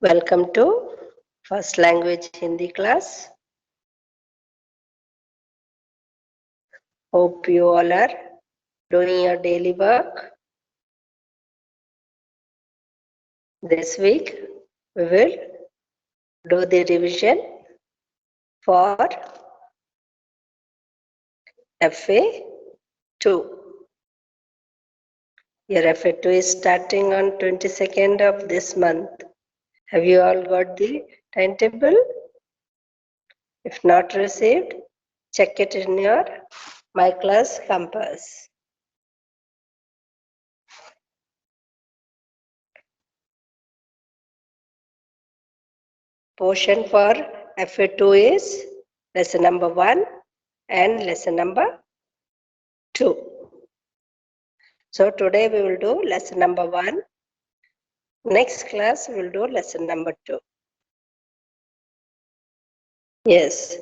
Welcome to First Language Hindi class. Hope you all are doing your daily work. This week we will do the revision for FA2. Your FA2 is starting on 22nd of this month. Have you all got the timetable? If not received, check it in your My Class Compass. Portion for FA2 is lesson number 1 and lesson number 2. So today we will do lesson number 1. Next class we will do lesson number 2. Yes,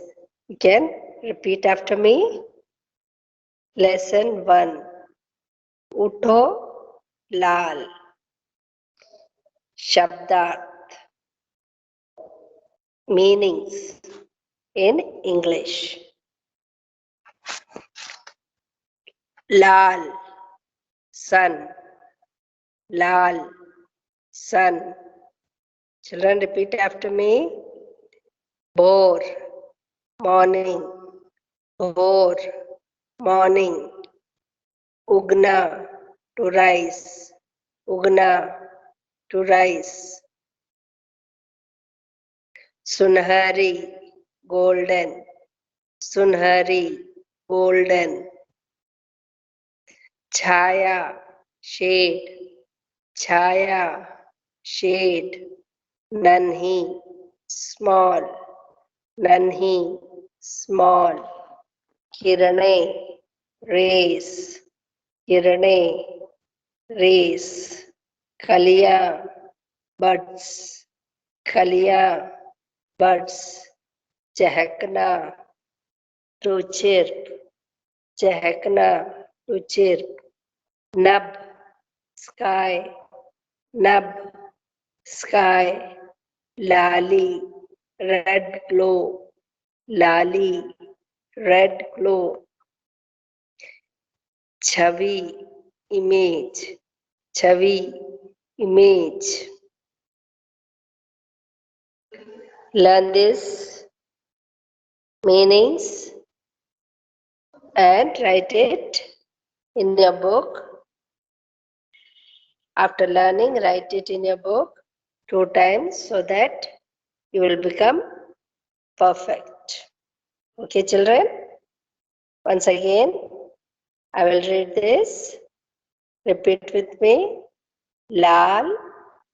you can repeat after me. Lesson 1. Utho Lal. Shabdat. Meanings in English. Lal, sun. Lal, sun. Children, repeat after me. Bhor, morning. Bhor, morning. Ugna, to rise. Ugna, to rise. Sunhari, golden. Sunhari, golden. Chaya, shade. Chaya, shade. Nanhi, small. Nanhi, small. Kirane, rays. Kirane, rays. Kaliya, buds. Kaliya, buds. Chahakna, to chirp. Chahakna, to chirp. Nab, sky. Nab, sky. Lali, red glow. Lali, red glow. Chavi, image. Chavi, image. Learn this meanings and write it in your book. After learning, write it in your book 2 times so that you will become perfect. Okay, children? Once again, I will read this. Repeat with me. Lal,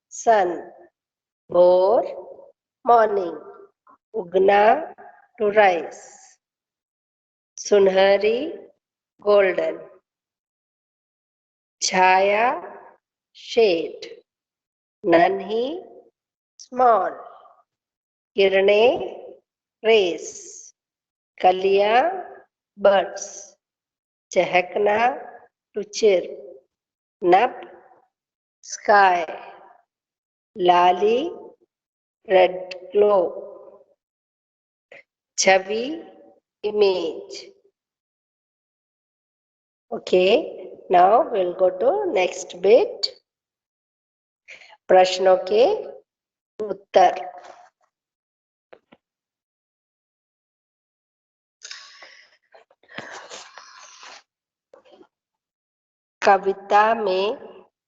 sun. Bhor, morning. Ugna, to rise. Sunhari, golden. Chaya, shade. Nanhi, small. Kirane, rays. Kaliya, birds. Chahakna, to chirp. Nab, sky. Lali, red glow. Chavi, image. Okay, now we'll go to next bit. प्रश्नों के उत्तर. कविता में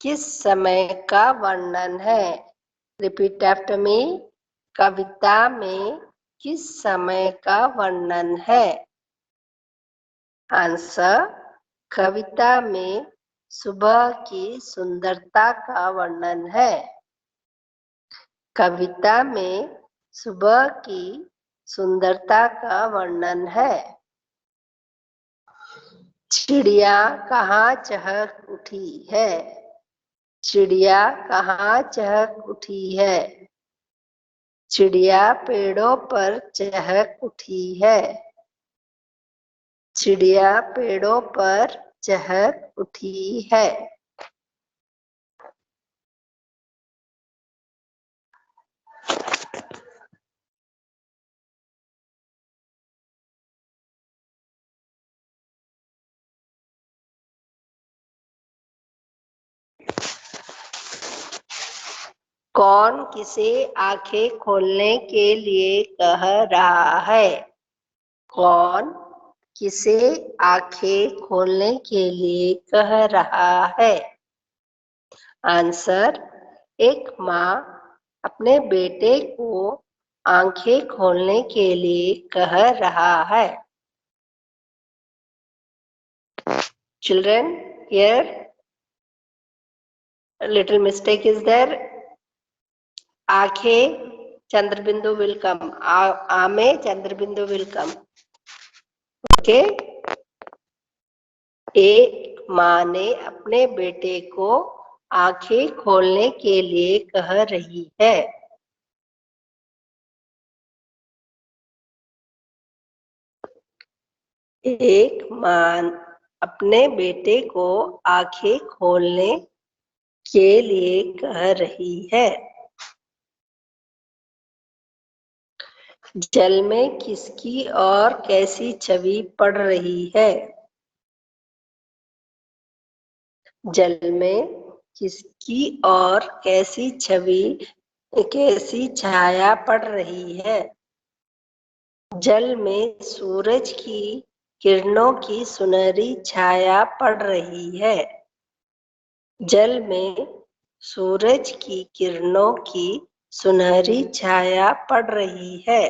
किस समय का वर्णन है? Repeat after me. कविता में किस समय का वर्णन है? आंसर. कविता में सुबह की सुंदरता का वर्णन है. कविता में सुबह की सुंदरता का वर्णन है. चिड़िया कहाँ चहक उठी है? चिड़िया कहाँ चहक उठी है? चिड़िया पेड़ों पर चहक उठी है. चिड़िया पेड़ों पर चहक उठी है. कौन किसे आंखें खोलने के लिए कह रहा है? कौन किसे आंखें खोलने के लिए कह रहा है? आंसर, एक माँ अपने बेटे को आंखें खोलने के लिए कह रहा है. Children, here a little mistake is there. आंखें चंद्रबिंदु will come. आ में चंद्रबिंदु will come. Okay? एक माँ ने अपने बेटे को आंखें खोलने के लिए कह रही है. एक माँ अपने बेटे को आंखें खोलने के लिए कह रही है. जल में किसकी और कैसी छवि पड़ रही है? जल में किसकी और कैसी छवि, कैसी छाया पड़ रही है? जल में सूरज की किरणों की सुनहरी छाया पड़ रही है. जल में सूरज की किरणों की सुनहरी छाया पड़ रही है.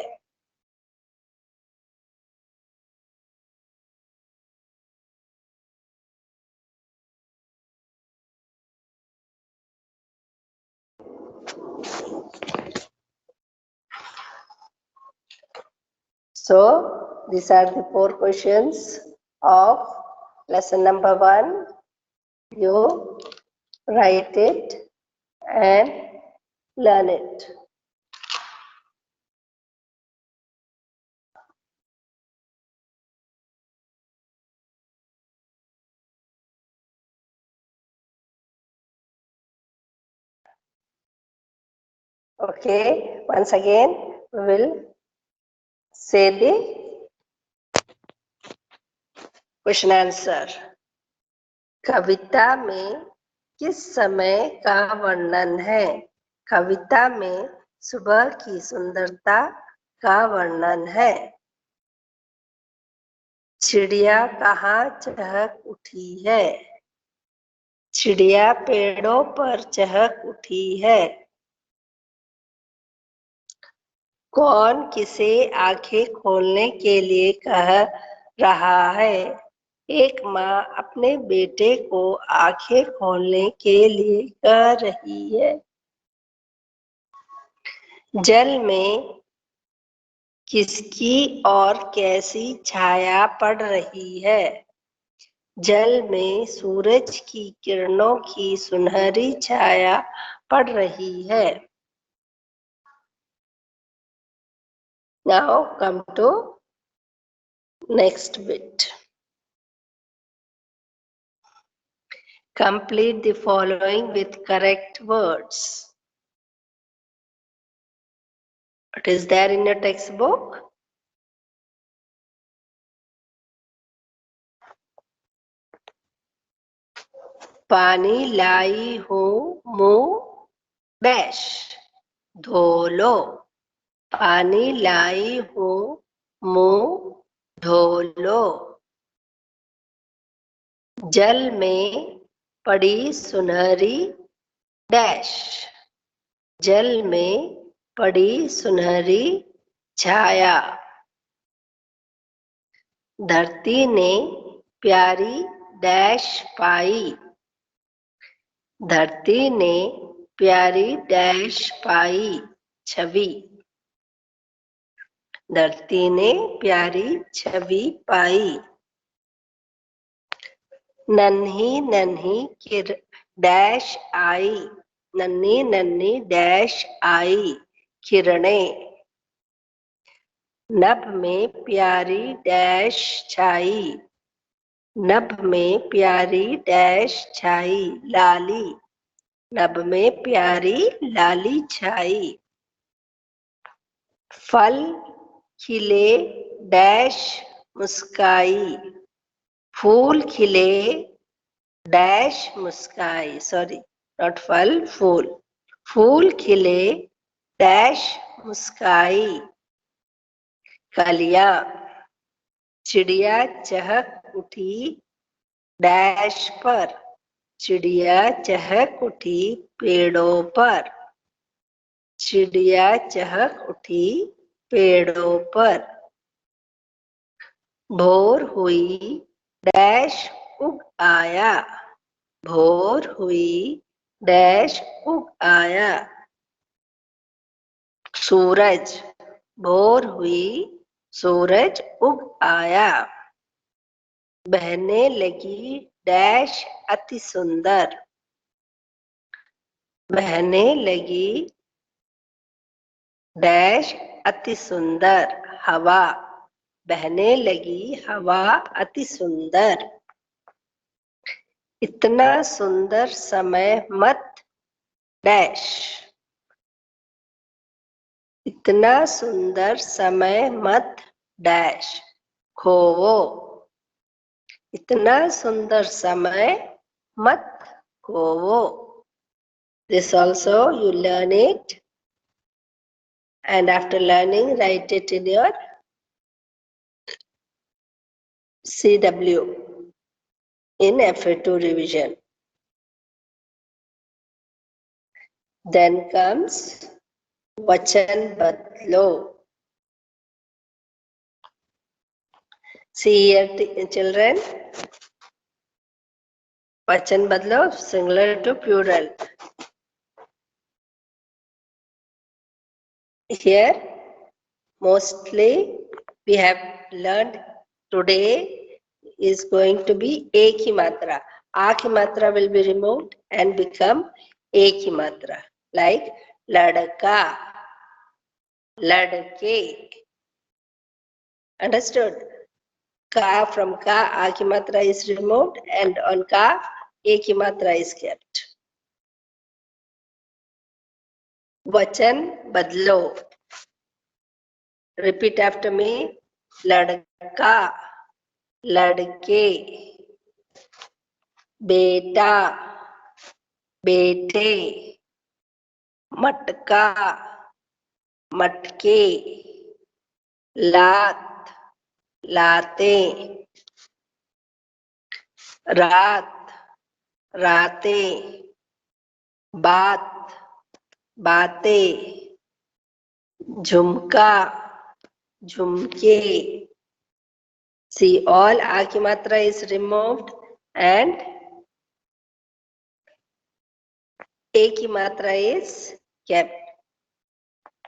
So these are the 4 questions of lesson number 1. You write it and learn it. Okay, once again we will say the question answer. कविता में किस समय का वर्णन है? कविता में सुबह की सुंदरता का वर्णन है. चिड़िया कहाँ चहक उठी है? चिड़िया पेड़ों पर चहक उठी है. कौन किसे आंखें खोलने के लिए कह रहा है? एक माँ अपने बेटे को आंखें खोलने के लिए कह रही है. जल में किसकी और कैसी छाया पड़ रही है? जल में सूरज की किरणों की सुनहरी छाया पड़ रही है. Now come to next bit. Complete the following with correct words. It is there in your textbook. पानी लाई हूँ मुँह डैश धो लो. पानी लाई हूँ मुँह धो लो. जल में पड़ी सुनहरी डैश. जल में पड़ी सुनहरी छाया. धरती ने प्यारी डैश पाई. धरती ने प्यारी डैश पाई छवि. धरती ने प्यारी छवि पाई. नन्ही नन्ही डैश आई. नन्ही नन्ही डैश आई किरणें. नभ में प्यारी डैश छाई. नभ में प्यारी डैश छाई लाली. नभ में प्यारी लाली छाई. फल खिले डैश मुस्काई. फूल खिले डैश मुस्काई. सॉरी, नॉट फल, फूल. फूल खिले डैश मुस्काई कलियां, चिड़िया चहक उठी डैश पर, चिड़िया चहक उठी पेड़ों पर, चिड़िया चहक उठी पेड़ों पर। भोर हुई डैश उग आया, भोर हुई डैश उग आया। सूरज, भोर हुई सूरज उग आया। बहने लगी डैश अति सुंदर, बहने लगी डैश अति सुंदर हवा, बहने लगी हवा अति सुंदर। इतना सुंदर समय मत डैश, इतना सुंदर समय मत डैश खोवो, इतना सुंदर समय मत खोवो। This also you learn it, and after learning write it in your CW in FA2 revision. Then comes Vachan Badlo. See here, children. Vachan Badlo similar to plural. Here, mostly we have learned today is going to be A ki matra. A ki matra will be removed and become A ki matra. Like ladka, ladke. Understood? Ka from ka, A ki matra is removed, and on ka, A ki matra is kept. Vachan badlo. Repeat after me. Ladka, ladke, बेटा, बेटे, मटका, मटके, लात, लाते, रात, राते, बात, बातें, झुमका, झुमके. See, all A की मात्रा is removed and A की मात्रा is kept.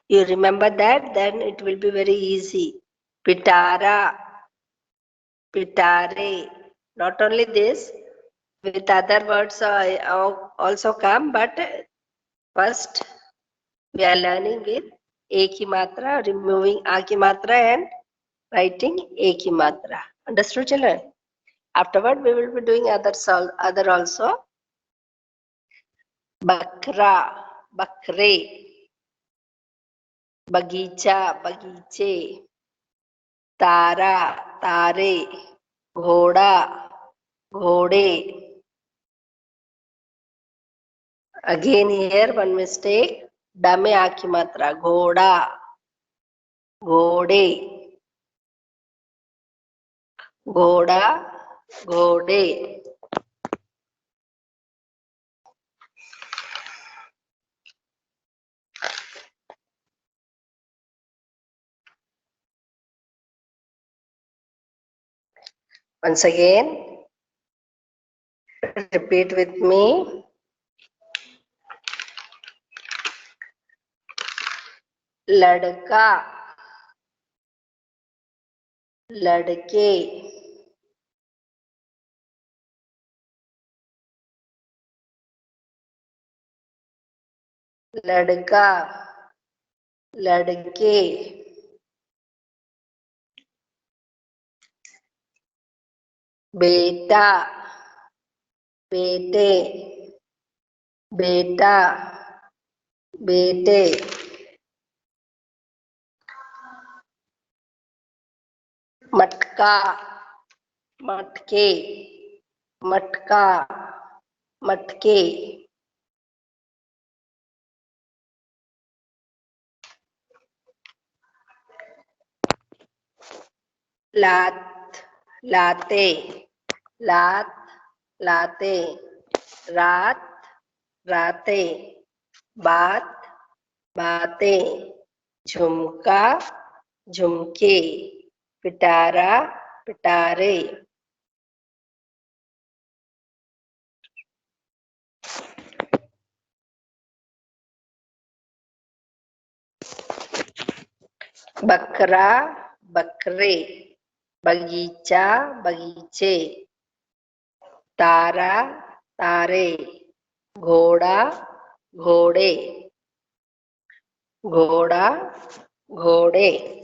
You remember that, then it will be very easy. Pitara, pitare. Not only this, with other words also come, but first we are learning with A की मात्रा, removing A की मात्रा and writing A की मात्रा. Understood, children? Afterward, we will be doing other also. Bakra, bakre. बगीचा, बगीचे. तारा, तारे. घोड़ा, घोड़े. Again here one mistake. ड में आ की मात्रा. घोड़ा, घोड़े. घोड़ा, घोड़े. Once again, repeat with me. लड़का, लड़के, लड़का, लड़के, बेटा, बेटे, बेटा, बेटे. मटका, मटके, मटका, मटके. लात लाते, लात लाते, रात राते, बात बातें, झुमका झुमके, पिटारा पिटारे। बकरा बकरे, बगीचा बगीचे, तारा तारे, घोड़ा घोड़े, घोड़ा घोड़े।